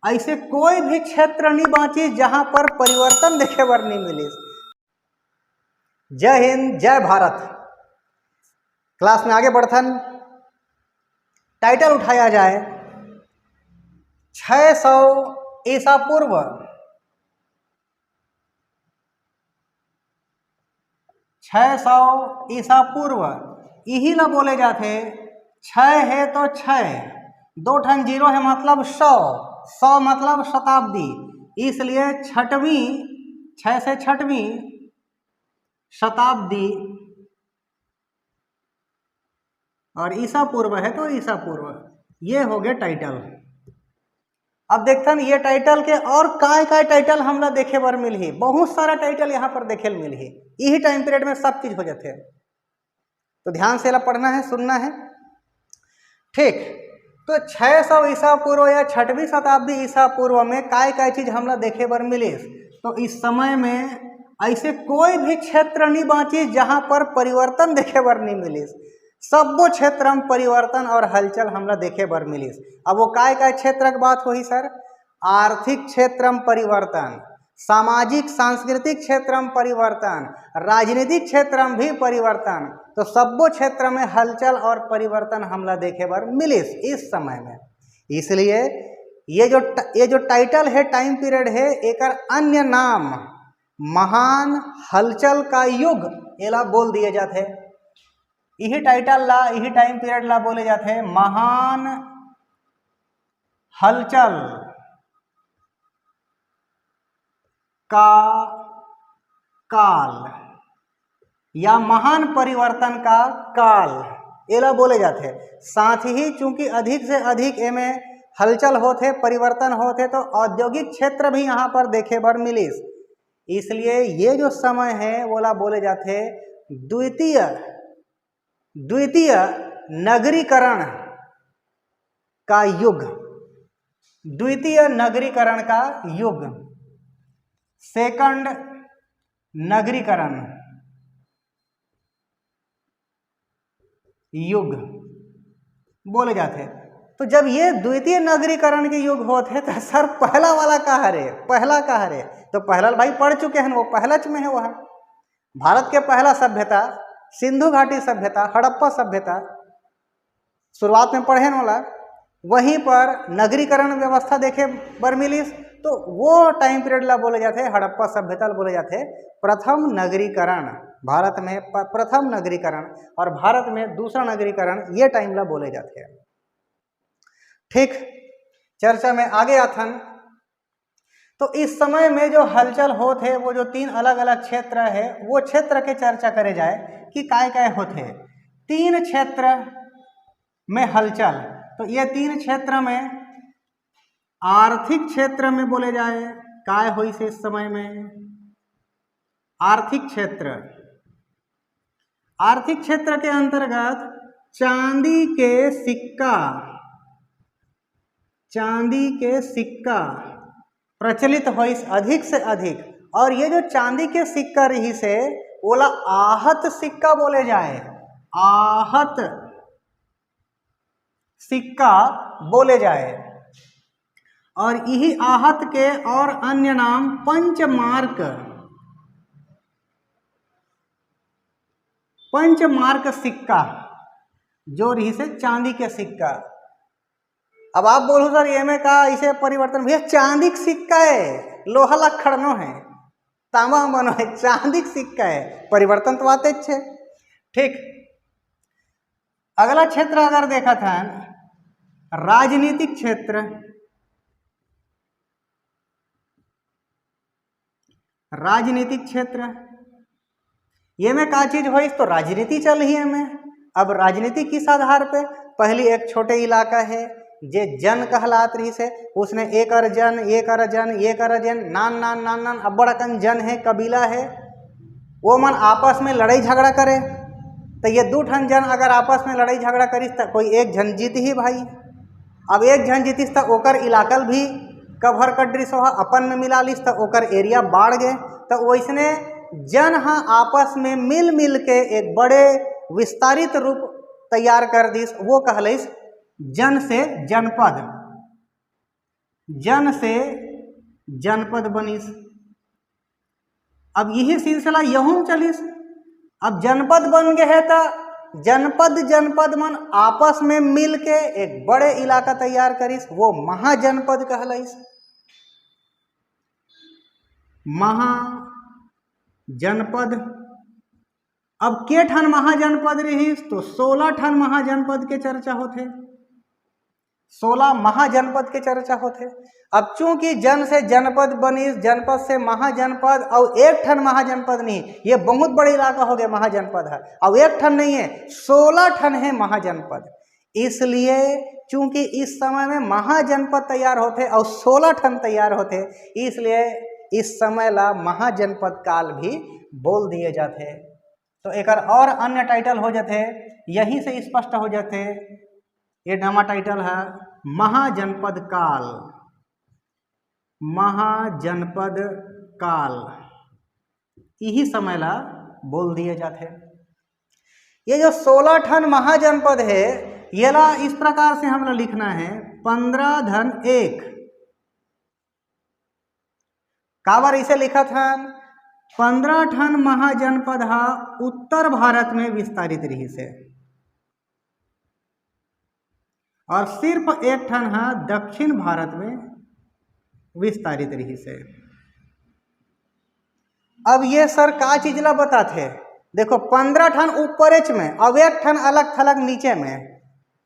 ऐसे कोई भी क्षेत्र नहीं बाँची जहां पर परिवर्तन देखे बर नहीं मिली। जय हिंद, जय भारत। क्लास में आगे बढ़थन, टाइटल उठाया जाए 600 ईसा पूर्व। 600 ईसा पूर्व यही ला बोले जाते। 6 है तो 6, 2 ठन जीरो है मतलब 100, 100 मतलब शताब्दी, इसलिए 6वीं, 6 से 6वीं शताब्दी, और ईसा पूर्व है तो ईसा पूर्व। ये हो गए टाइटल। अब देखते ये टाइटल के और काय टाइटल हमला देखे बर मिलही। बहुत सारा टाइटल यहाँ पर देखे मिलही। यही टाइम पीरियड में सब चीज हो जाते हैं, तो ध्यान से पढ़ना है, सुनना है, ठीक। तो 600 ईसा पूर्व या 6वीं शताब्दी ईसा पूर्व में काय चीज हमला देखे बर मिली। तो इस समय में ऐसे कोई भी क्षेत्र नहीं बाँची जहां पर परिवर्तन देखे बर नहीं मिली। सबो क्षेत्र में परिवर्तन और हलचल हमला देखे बर मिली। अब वो काय क्षेत्र की बात होही सर? आर्थिक क्षेत्र में परिवर्तन, सामाजिक सांस्कृतिक क्षेत्र में परिवर्तन, राजनीतिक क्षेत्र में भी परिवर्तन। तो सबो क्षेत्र में हलचल और परिवर्तन हमला देखे बर मिलिस इस समय में। इसलिए ये जो टाइटल है, टाइम पीरियड है, एकर अन्य नाम महान हलचल का युग एला बोल दिए जाते। यही टाइटल ला, यही टाइम पीरियड ला बोले जाते महान हलचल का काल या महान परिवर्तन का काल एला बोले जाते। साथ ही चूंकि अधिक से अधिक एमे हलचल होते, परिवर्तन होते, तो औद्योगिक क्षेत्र भी यहाँ पर देखे बर मिलिस। इसलिए ये जो समय है वोला बोले जाते द्वितीय नगरीकरण का युग। द्वितीय नगरीकरण का युग, सेकंड नगरीकरण युग बोले जाते। तो जब ये द्वितीय नगरीकरण के युग होते तो सर पहला वाला कहाँ रे? पहला कहाँ रे? तो पहला भाई पढ़ चुके हैं, वो पहला में है। वह भारत के पहला सभ्यता सिंधु घाटी सभ्यता, हड़प्पा सभ्यता शुरुआत में पढ़े वाला, वहीं पर नगरीकरण व्यवस्था देखे बर मिलिस। तो वो टाइम पीरियड ला बोले जाते हड़प्पा सभ्यता बोले जाते प्रथम नगरीकरण। भारत में प्रथम नगरीकरण और भारत में दूसरा नगरीकरण, ये टाइम ला बोले जाते हैं, ठीक। चर्चा में आगे आथन। तो इस समय में जो हलचल होते, वो जो 3 अलग अलग क्षेत्र है, वो क्षेत्र के चर्चा करे जाए कि काय होते। 3 क्षेत्र में हलचल, तो ये 3 क्षेत्र में आर्थिक क्षेत्र में बोले जाए काय हुई से इस समय में आर्थिक क्षेत्र। आर्थिक क्षेत्र के अंतर्गत चांदी के सिक्का प्रचलित हुई अधिक से अधिक। और ये जो चांदी के सिक्का रही से ओला आहत सिक्का बोले जाए, आहत सिक्का बोले जाए। और यही आहत के और अन्य नाम पंचमार्क सिक्का जो रही से चांदी के सिक्का। अब आप बोलो सर ये में का इसे परिवर्तन? भैया चांदी का सिक्का है, लोहा ला खड़नो है, तांबा बनो है, चांदी का सिक्का है, परिवर्तन तो आते छे, ठीक। अगला क्षेत्र अगर देखा था राजनीतिक क्षेत्र। राजनीतिक क्षेत्र ये में का चीज हुई? तो राजनीति चल ही है में। अब राजनीति किस आधार पे? पहली एक छोटे इलाका है जे जन कहलात रही से, उसने एक अर्जन नान अब्बड़कन जन है, कबीला है, वो मन आपस में लड़ाई झगड़ा करे। तो ये 2 ठन जन अगर आपस में लड़ाई झगड़ा करिस तो कोई एक जन जीत ही भाई। अब एक जन जीतिस तो ओकर इलाकल भी कभर कर ड्रिस, अपन में मिला लिस तो ओकर एरिया बाढ़ गए। तो वैसने जन हाँ आपस में मिल के एक बड़े विस्तारित रूप तैयार कर दिस, वो कहलिस जन से जनपद। जन से जनपद बनिस। अब यही सिलसिला यहूं चलिस। अब जनपद बन गए है तो जनपद जनपद मन आपस में मिल के एक बड़े इलाका तैयार करिस, वो महाजनपद कहलाइस। महाजनपद। अब के ठन महाजनपद रहिस तो 16 ठन महाजनपद के चर्चा होथे, 16 महाजनपद के चर्चा होथे। अब चूंकि जन से जनपद बनिस, जनपद से महाजनपद, और एक ठन महाजनपद नहीं, ये बहुत बड़ा इलाका हो गया महाजनपद है। अब एक ठन नहीं है, 16 ठन है महाजनपद। इसलिए चूंकि इस समय में महाजनपद तैयार होते और 16 ठन तैयार होते, इसलिए इस समय ला महाजनपद काल भी बोल दिए जाते। तो एक और अन्य टाइटल हो जाते, यही से स्पष्ट हो जाते। ये नवा टाइटल है महाजनपद काल। महाजनपद काल यही समय ला बोल दिए जाते। ये जो 16 ठन महाजनपद है, ये ला इस प्रकार से हम लोग लिखना है 15-1। काबर इसे लिखा था, 15 ठन महाजनपद हा उत्तर भारत में विस्तारित रही से, और सिर्फ एक ठन हा दक्षिण भारत में विस्तारित रही से। अब ये सर का चीज ला बताते, देखो 15 ठन ऊपरेच में, अब एक ठन अलग थलग नीचे में।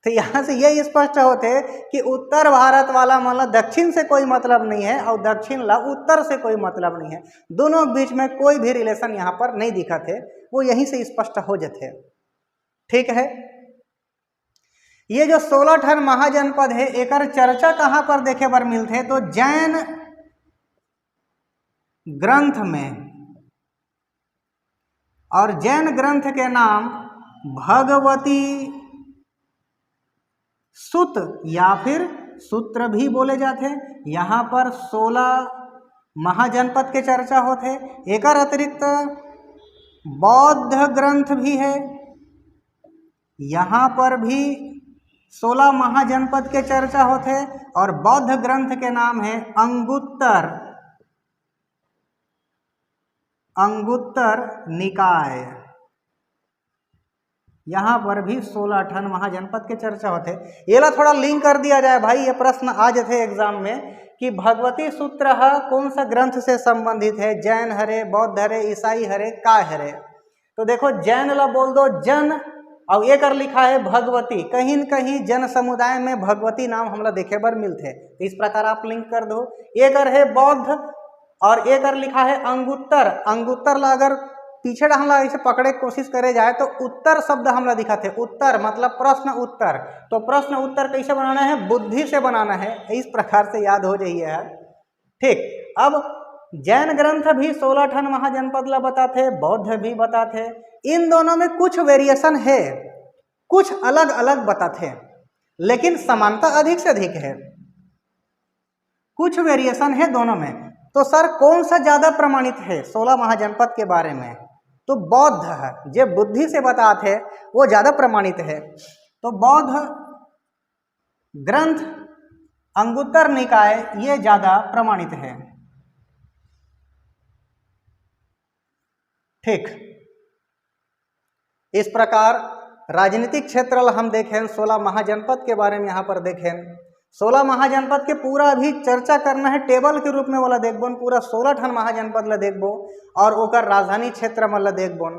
तो यहाँ से ये स्पष्ट होते कि उत्तर भारत वाला मतलब दक्षिण से कोई मतलब नहीं है, और दक्षिण ला उत्तर से कोई मतलब नहीं है। दोनों बीच में कोई भी रिलेशन यहाँ पर नहीं दिखा थे, वो यहीं से स्पष्ट हो जाते। ठीक है। ये जो 16 ठन महाजनपद है, एकर चर्चा कहाँ पर देखे बर मिलते, तो जैन ग्रंथ में, और जैन ग्रंथ के नाम भगवती सूत या फिर सूत्र भी बोले जाते। यहाँ पर 16 महाजनपद के चर्चा होते। एकर अतिरिक्त बौद्ध ग्रंथ भी है, यहाँ पर भी 16 महाजनपद के चर्चा होते, और बौद्ध ग्रंथ के नाम है अंगुत्तर, अंगुत्तर निकाय। यहाँ पर भी 16 ठन महाजनपद के चर्चा होते। ये ला थोड़ा लिंक कर दिया जाए भाई, ये प्रश्न आ जाते एग्जाम में कि भगवती सूत्र है कौन सा ग्रंथ से संबंधित है, जैन हरे, बौद्ध हरे, ईसाई हरे, काय हरे। तो देखो जैन ला बोल दो जन, और ये कर लिखा है भगवती, कहीं न कहीं जन समुदाय में भगवती नाम हमला देखे बर मिलते। तो इस प्रकार आप लिंक कर दो। ये कर है बौद्ध, और ये कर लिखा है अंगुत्तर। अंगुत्तर ला अगर पीछे हमला इसे पकड़े की कोशिश करे जाए तो उत्तर शब्द हमला दिखाते। उत्तर मतलब प्रश्न उत्तर, तो प्रश्न उत्तर कैसे बनाना है, बुद्धि से बनाना है। इस प्रकार से याद हो जाइए। ठीक। अब जैन ग्रंथ भी 16 ठन महाजनपद ला बताते, बौद्ध भी बताते। इन दोनों में कुछ वेरिएशन है, कुछ अलग अलग बताते, लेकिन समानता अधिक से अधिक है। कुछ वेरिएशन है दोनों में। तो सर कौन सा ज्यादा प्रमाणित है 16 महाजनपद के बारे में, तो बौद्ध है। जो बुद्धि से बताते वो ज्यादा प्रमाणित है। तो बौद्ध ग्रंथ अंगुत्तर निकाय ये ज्यादा प्रमाणित है। ठीक। इस प्रकार राजनीतिक क्षेत्र हम देखें, 16 महाजनपद के बारे में यहाँ पर देखें। 16 महाजनपद के पूरा भी चर्चा करना है, टेबल के रूप में वाला देखबो, पूरा 16 ठन महाजनपद ला देखबो, और ओकर राजधानी क्षेत्र में ला देखबो।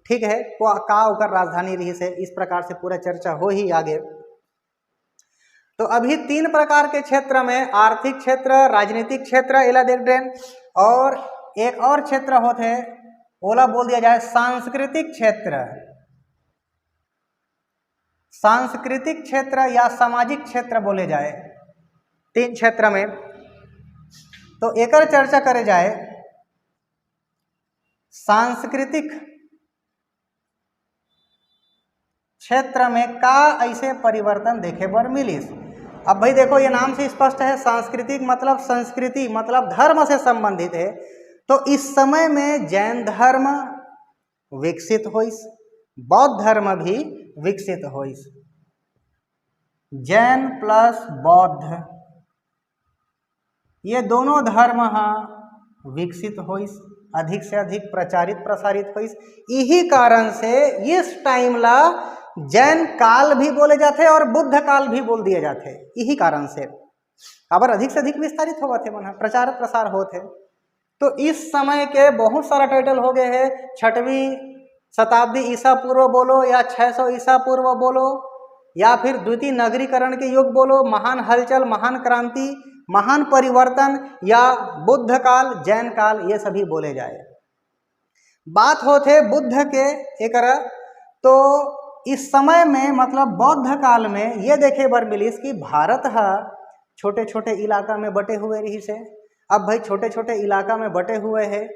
ठीक है, का ओकर राजधानी रही से, इस प्रकार से पूरा चर्चा हो ही आगे। तो अभी 3 प्रकार के क्षेत्र में, आर्थिक क्षेत्र, राजनीतिक क्षेत्र एला देख दें, और एक और क्षेत्र होते ओला बोल दिया जाए सांस्कृतिक क्षेत्र। सांस्कृतिक क्षेत्र या सामाजिक क्षेत्र बोले जाए 3 क्षेत्र में। तो एकर चर्चा करे जाए सांस्कृतिक क्षेत्र में का ऐसे परिवर्तन देखे बर मिलिस। अब भाई देखो ये नाम से स्पष्ट है, सांस्कृतिक मतलब संस्कृति मतलब धर्म से संबंधित है। तो इस समय में जैन धर्म विकसित होइस, बौद्ध धर्म भी विकसित होइस। जैन प्लस बौद्ध ये दोनों धर्म विकसित होइस, अधिक से अधिक प्रचारित प्रसारित होइस। यही कारण से इस टाइम ला जैन काल भी बोले जाते और बुद्ध काल भी बोल दिए जाते। यही कारण से अबर अधिक से अधिक विस्तारित होगा थे, मन प्रचार प्रसार होते। तो इस समय के बहुत सारा टाइटल हो गए हैं। 6वीं शताब्दी ईसा पूर्व बोलो या 600 ईसा पूर्व बोलो या फिर द्वितीय नगरीकरण के युग बोलो, महान हलचल, महान क्रांति, महान परिवर्तन या बुद्ध काल, जैन काल, ये सभी बोले जाए। बात होते बुद्ध के एक तो इस समय में मतलब बौद्ध काल में ये देखे बर मिलिस कि भारत छोटे छोटे इलाका में बटे हुए रही से। अब भाई छोटे छोटे इलाका में बटे हुए हैं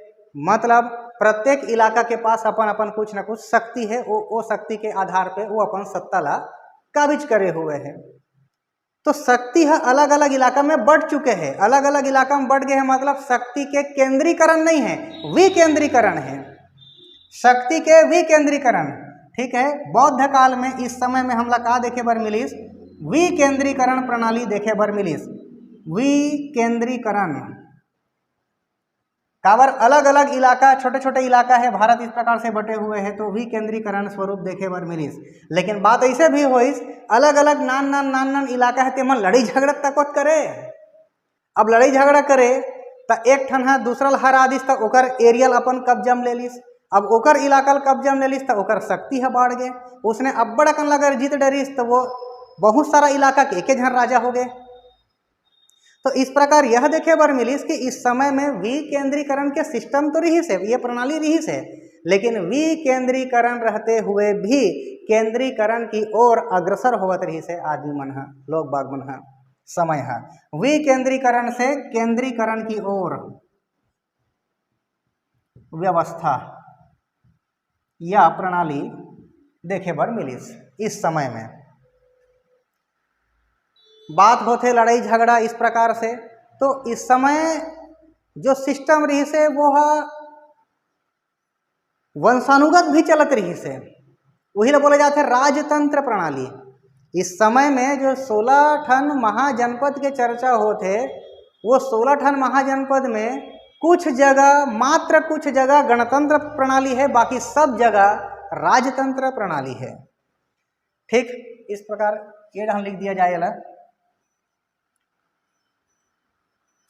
मतलब प्रत्येक इलाका के पास अपन अपन कुछ ना कुछ शक्ति है, वो शक्ति के आधार पे वो अपन सत्ता ला काबिज करे हुए हैं। तो शक्ति है अलग अलग इलाका में बढ़ चुके हैं, अलग अलग इलाका में बढ़ गए हैं मतलब शक्ति के केंद्रीकरण नहीं है, विकेंद्रीकरण है, शक्ति के विकेंद्रीकरण। ठीक है, बौद्ध काल में इस समय में हमला का देखे बर मिलिस, विकेंद्रीकरण प्रणाली देखे बर मिलिस। विकेंद्रीकरण काबर अलग अलग इलाका, छोटे छोटे इलाका है भारत इस प्रकार से बटे हुए हैं, तो विकेंद्रीकरण स्वरूप देखे बर मिलिस। लेकिन बात ऐसे भी होइस अलग अलग नान इलाका है तेमन लड़ाई झगड़ा तक करे। अब लड़ाई झगड़ा करे तो एक ठन है दूसरा हरा दिस तो ओकर एरियल अपन कब्जा में ले लिस। अब ओकर इलाका कब्जा में ले लिस तो ओकर शक्ति है बढ़ गए, उसने अब्बड़ अकन लगर जीत डरिस तो वो बहुत सारा इलाका के एक झन राजा हो गए। तो इस प्रकार यह देखे बर मिलिस कि इस समय में विकेंद्रीकरण के सिस्टम तो रही से, ये प्रणाली रही से, लेकिन विकेंद्रीकरण रहते हुए भी केंद्रीकरण की ओर अग्रसर होवत रही से आदमी मन है, लोग बाग मन है, समय है विकेंद्रीकरण से केंद्रीकरण की ओर व्यवस्था या प्रणाली देखे बर मिलिस। इस समय में बात होते लड़ाई झगड़ा इस प्रकार से, तो इस समय जो सिस्टम रही से वो वंशानुगत भी चलत रही से, वही ला बोले जाते राजतंत्र प्रणाली। इस समय में जो 16 ठन महाजनपद के चर्चा होते, वो 16 ठन महाजनपद में कुछ जगह, मात्र कुछ जगह गणतंत्र प्रणाली है, बाकी सब जगह राजतंत्र प्रणाली है। ठीक, इस प्रकार ये हम लिख दिया जाएगा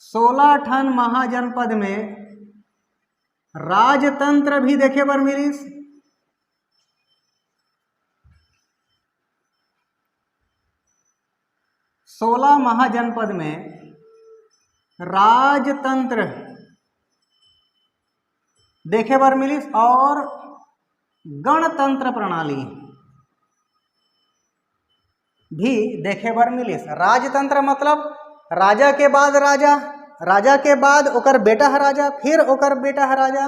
16 ठन महाजनपद में राजतंत्र भी देखे बर मिलिस। सोलह महाजनपद में राजतंत्र देखे बर मिलिस और गणतंत्र प्रणाली भी देखे बर मिलिस। राजतंत्र मतलब राजा के बाद राजा, राजा के बाद ओकर बेटा है राजा, फिर ओकर बेटा है राजा,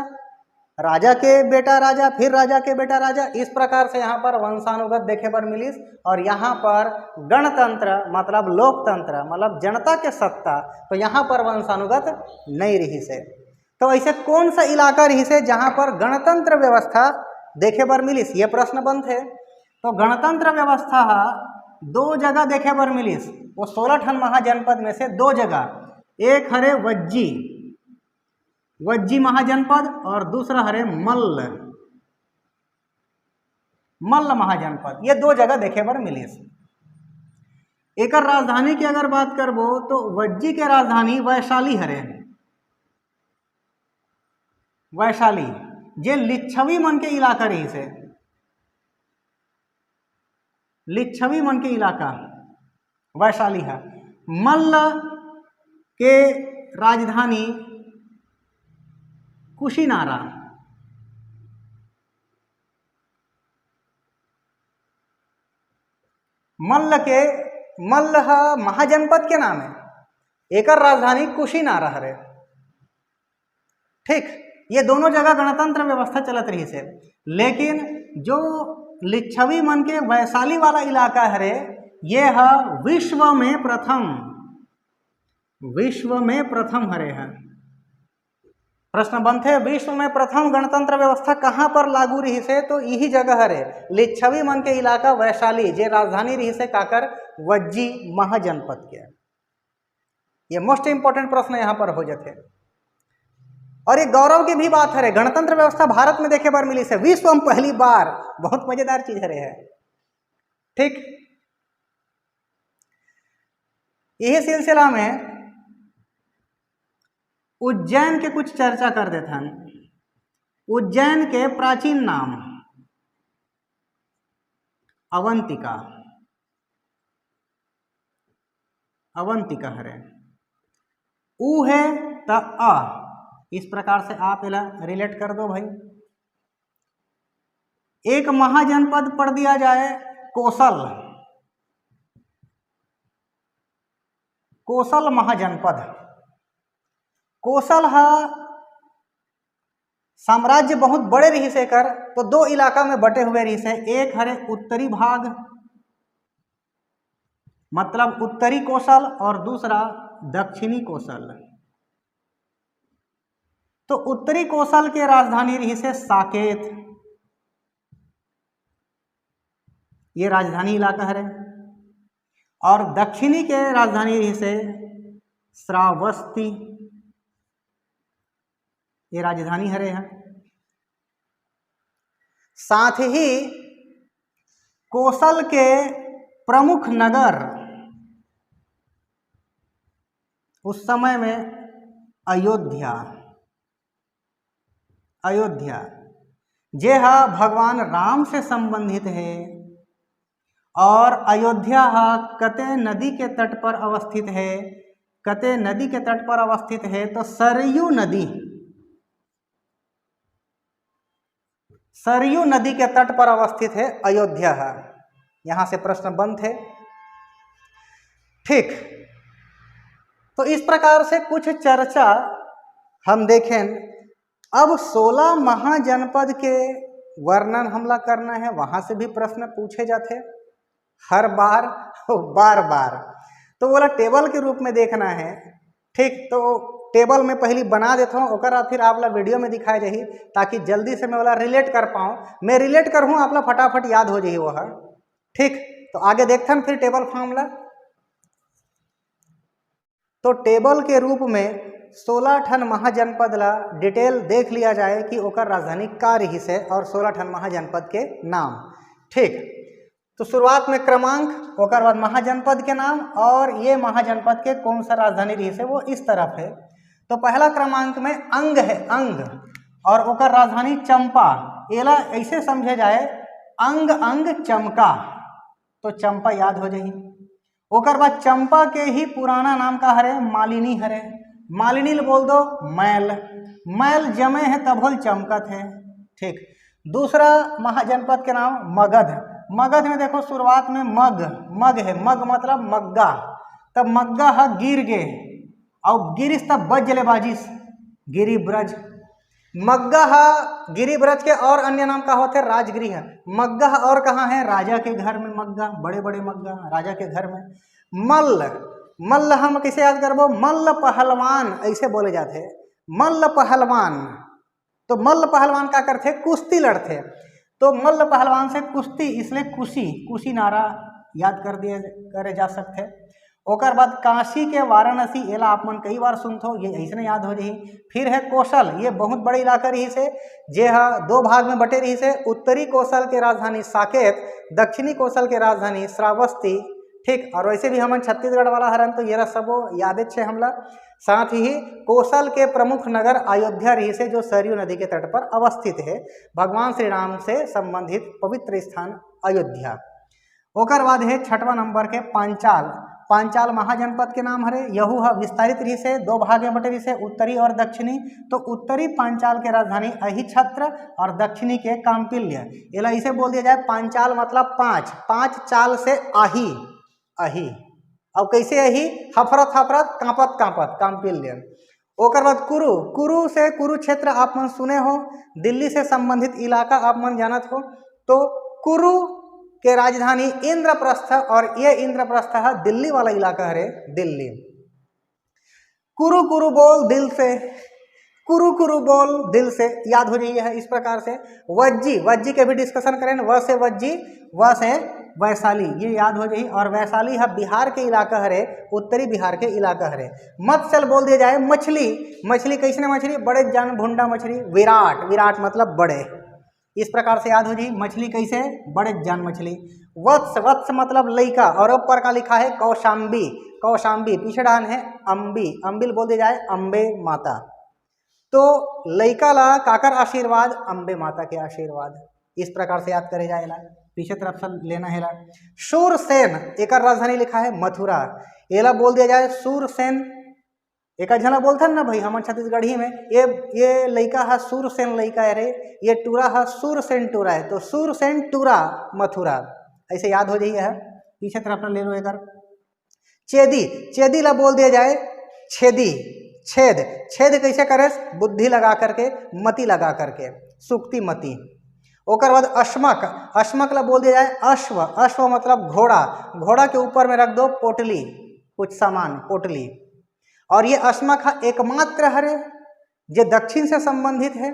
राजा के बेटा राजा, फिर राजा के बेटा राजा, इस प्रकार से यहाँ पर वंशानुगत देखे पर मिलिस। और यहाँ पर गणतंत्र मतलब लोकतंत्र मतलब जनता के सत्ता, तो यहाँ पर वंशानुगत नहीं रही से। तो ऐसे कौन सा इलाका रही से जहाँ पर गणतंत्र व्यवस्था देखे बर मिलिस, ये प्रश्न बंद है। तो गणतंत्र व्यवस्था दो जगह देखे बर मिलिस, वो 16 ठन महाजनपद में से 2 जगह, एक हरे वज्जी महाजनपद और दूसरा हरे मल्ल महाजनपद, ये 2 जगह देखे बर मिलिस। एक राजधानी की अगर बात करबो तो वज्जी के राजधानी वैशाली हरे, वैशाली जे लिच्छवी मन के इलाका रही से, लिच्छवी मन के इलाका वैशाली है। मल्ल के राजधानी कुशीनारा, मल्ल महाजनपद के नाम है, एक राजधानी कुशीनारा है। ठीक, ये दोनों जगह गणतंत्र व्यवस्था चलत रही से। लेकिन जो लिच्छवी मन के वैशाली वाला इलाका है, ये है विश्व में प्रथम हरे है। प्रश्न बनते विश्व में प्रथम गणतंत्र व्यवस्था कहाँ पर लागू रही से, तो यही जगह हरे लिच्छवी मन के इलाका वैशाली, जे राजधानी रही से काकर वज्जी महाजनपद के। ये मोस्ट इंपॉर्टेंट प्रश्न यहाँ पर हो जाते। और ये गौरव की भी बात है, गणतंत्र व्यवस्था भारत में देखे बार मिली से विश्व में पहली बार, बहुत मजेदार चीज है। ठीक, यही सिलसिला में उज्जैन के कुछ चर्चा कर देते हैं। उज्जैन के प्राचीन नाम अवंतिका, अवंतिका हरे, ऊ है त अ, इस प्रकार से आप इला रिलेट कर दो भाई। एक महाजनपद पढ़ दिया जाए कोसल, कोसल महाजनपद। कोसल है साम्राज्य बहुत बड़े रही से कर, तो दो इलाका में बटे हुए रही से, एक हरे उत्तरी भाग मतलब उत्तरी कोसल और दूसरा दक्षिणी कोसल। तो उत्तरी कोसल के राजधानी रही से साकेत, ये राजधानी इलाका है, और दक्षिणी के राजधानी रही से श्रावस्ती, ये राजधानी हरे है। साथ ही कोसल के प्रमुख नगर उस समय में अयोध्या, अयोध्या जे हा भगवान राम से संबंधित है, और अयोध्या हा कते नदी के तट पर अवस्थित है। कते नदी के तट पर अवस्थित है तो सरयू नदी, सरयू नदी के तट पर अवस्थित है अयोध्या है। यहां से प्रश्न बंद थे। ठीक, तो इस प्रकार से कुछ चर्चा हम देखें। अब 16 महाजनपद के वर्णन हमला करना है, वहां से भी प्रश्न पूछे जाते हर बार बार बार, तो बोला टेबल के रूप में देखना है। ठीक, तो टेबल में पहले बना देता हूँ, ओकरा फिर आप लोग वीडियो में दिखाए जाही, ताकि जल्दी से मैं वाला रिलेट कर पाऊँ। मैं रिलेट करूँ आप लोग फटाफट याद हो जाइए वह। ठीक, तो आगे देखते हैं फिर टेबल फॉर्मूला। तो टेबल के रूप में 16 ठन महाजनपद ला डिटेल देख लिया जाए कि ओकर राजधानी का रही से, और 16 ठन महाजनपद के नाम। ठीक, तो शुरुआत में क्रमांक, ओकर बाद महाजनपद के नाम, और ये महाजनपद के कौन सा राजधानी रही से वो इस तरफ है। तो पहला क्रमांक में अंग है, अंग, और ओकर राजधानी चंपा। एला ऐसे समझे जाए अंग अंग चमका, तो चंपा याद हो जाही। ओकर बाद चंपा के ही पुराना नाम का हरे मालिनी हरे, मालिनी बोल दो मैल, मैल जमे है तब होल चमकत है। ठीक, दूसरा महाजनपद के नाम मगध। मगध में देखो शुरुआत में मग, मग है, मग मतलब मग्गा, तब मग्गा है गिर गे, और गिरिस तब बज जले बाजिस गिरिब्रज। मग्गा है गिरिब्रज के और अन्य नाम का होते राजगिरी है। मग्गा और कहाँ है? राजा के घर में मग्गा, बड़े बड़े मग्गा राजा के घर में। मल्ल, मल्ल हम कैसे याद करबो? मल्ल पहलवान ऐसे बोले जाते, मल्ल पहलवान। तो मल्ल पहलवान क्या करते? कुश्ती लड़ते, तो मल्ल पहलवान से कुश्ती, इसलिए कुशी, कुशी नारा याद कर दिए करे जा सकते। ओकर बाद काशी के वाराणसी, एला आप मन कई बार सुनथो, ये ऐसे याद हो रही। फिर है कौशल, ये बहुत बड़ी इलाका रही से, जे हा 2 भाग में बटे रही से। उत्तरी कौशल के राजधानी साकेत, दक्षिणी कौशल के राजधानी श्रावस्ती। ठीक, और वैसे भी हम छत्तीसगढ़ वाला हरन, तो ये सबो यादे छे हमला। साथ ही कौशल के प्रमुख नगर अयोध्या रही से, जो सरयू नदी के तट पर अवस्थित है। भगवान श्री राम से संबंधित पवित्र स्थान अयोध्या। ओकर बाद है 6वां नंबर के पांचाल। पांचाल महाजनपद के नाम हरे, यहू है विस्तारित रही से, 2 भाग में बटे रही से, उत्तरी और दक्षिणी। तो उत्तरी पांचाल के राजधानी अहिछत्र और दक्षिणी के काम्पिल्य। एला इसे बोल दिया जाए पांचाल मतलब 5, 5 चाल से आही, अही। अब कैसे अही? हफरत हफरत, कांपत कांपत, काम्पिल्य। ओकर बाद कुरु, कुरु से कुरुक्षेत्र आप मन सुने हो, दिल्ली से संबंधित इलाका आप मन जानत हो। तो कुरु के राजधानी इंद्रप्रस्थ, और ये इंद्रप्रस्थ है दिल्ली वाला इलाका है, दिल्ली। कुरु कुरु बोल दिल से, कुरु कुरु बोल दिल से, याद हो रही है इस प्रकार से। वज्जी, वज्जी के भी डिस्कशन करें, व से वज्जी, व से वैशाली, ये याद हो जाए। और वैशाली है बिहार के इलाका हरे, उत्तरी बिहार के इलाका हरे। मत्स्य बोल दिया जाए मछली, मछली कैसने मछली, बड़े जान भुंडा मछली। विराट, विराट मतलब बड़े, इस प्रकार से याद हो जाए मछली कैसे, बड़े जान मछली। वत्स, वत्स मतलब लइका, और ऊपर का लिखा है कौशाम्बी, कौशाम्बी पीछे डान है अम्बी, अम्बिल बोल दिया जाए अम्बे माता। तो लइका ला काकर आशीर्वाद, अम्बे माता के आशीर्वाद, इस प्रकार से याद करे जाएला। पीछे तरफ से लेना है ला। शूरसेन, एक राजधानी लिखा है मथुरा, एला बोल दिया जाए सूरसेन। एक झना बोलता ना भाई हम छत्तीसगढ़ी में, ये लइका है सूरसेन लइका है रे, ये टूरा है सूरसेन टूरा है, तो सूरसेन टूरा मथुरा, ऐसे याद हो जाइए है। पीछे तरफ ले लो एक चेदी, चेदी ला बोल दिया जाए छेदी, छेद, छेद कैसे करे, बुद्धि लगा करके, मति लगा करके, सुक्ति मति। ओकर बाद अश्मक, अश्मक ला बोल दिया जाए अश्व, अश्व मतलब घोड़ा, घोड़ा के ऊपर में रख दो पोटली, कुछ सामान पोटली। और ये अश्मक है एकमात्र हरे जो दक्षिण से संबंधित है,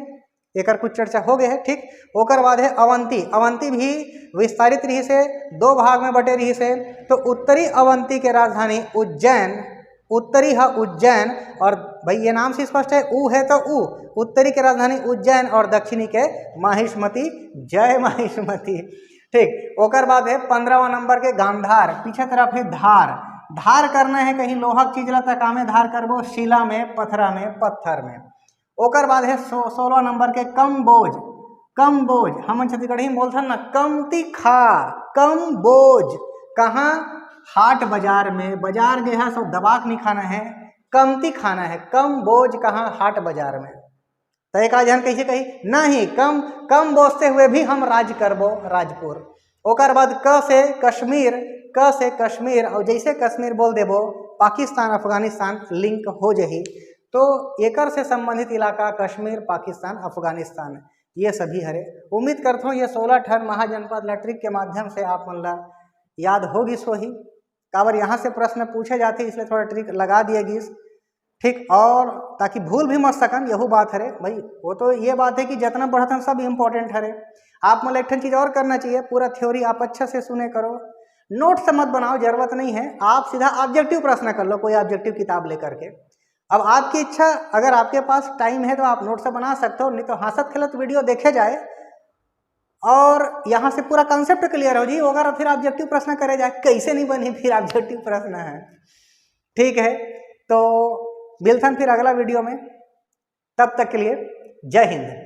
एक कुछ चर्चा हो गए है, ठीक। ओकर बाद है अवंती, अवंती भी विस्तारित रही से, दो भाग में बटे रही से। तो उत्तरी अवंती के राजधानी उज्जैन, उत्तरी है उज्जैन, और भाई ये नाम से स्पष्ट है ऊ है तो ऊ, उत्तरी के राजधानी उज्जैन और दक्षिणी के माहिष्मती, जय माहिष्मती, ठीक। ओकर बाद है 15वां नंबर के गांधार, पीछे तरफ है धार, धार करना है कहीं लोहा चीज ला तका में धार करबो, शिला में, पथरा में, पत्थर में। ओकर बाद है 16वां नंबर के कम्बोज, कम्बोज हम छत्तीसगढ़ी में बोलते ना कमती खा, कम्बोज कहाँ, हाट बाजार में, बाजार गया सब दबाक नहीं खाना है, कमती खाना है, कम बोझ कहाँ, हाट बाजार में। तो एक जन कैसे कही नहीं, कम कम बोझ से हुए भी हम राज करबो, राजपुर। ओकर बाद क से कश्मीर, क से कश्मीर, और जैसे कश्मीर बोल देबो पाकिस्तान अफगानिस्तान लिंक हो जाही, तो एकर से संबंधित इलाका कश्मीर, पाकिस्तान, अफगानिस्तान, ये सभी हरे। उम्मीद करता हूँ ये 16 ठन महाजनपद ट्रिक के माध्यम से आप मन ला याद होगी सोही। काबर यहाँ से प्रश्न पूछे जाते इसलिए थोड़ा ट्रिक लगा दिएगी, ठीक। और ताकि भूल भी मत सकन, यही बात हरे भाई। वो तो ये बात है कि जितना पढ़तन सब इम्पोर्टेंट हरे। आप मतलब एक चीज़ और करना चाहिए, पूरा थ्योरी आप अच्छे से सुने करो, नोट से मत बनाओ, जरूरत नहीं है। आप सीधा ऑब्जेक्टिव प्रश्न कर लो, कोई ऑब्जेक्टिव किताब लेकर के। अब आपकी इच्छा, अगर आपके पास टाइम है तो आप नोट से बना सकते हो, नहीं तो हंसत खेलत वीडियो देखे जाए और यहाँ से पूरा कंसेप्ट क्लियर हो जी, अगर फिर ऑब्जेक्टिव प्रश्न करे जाए कैसे नहीं बनी फिर ऑब्जेक्टिव प्रश्न है, ठीक है। तो मिलते हैं फिर अगला वीडियो में, तब तक के लिए जय हिंद।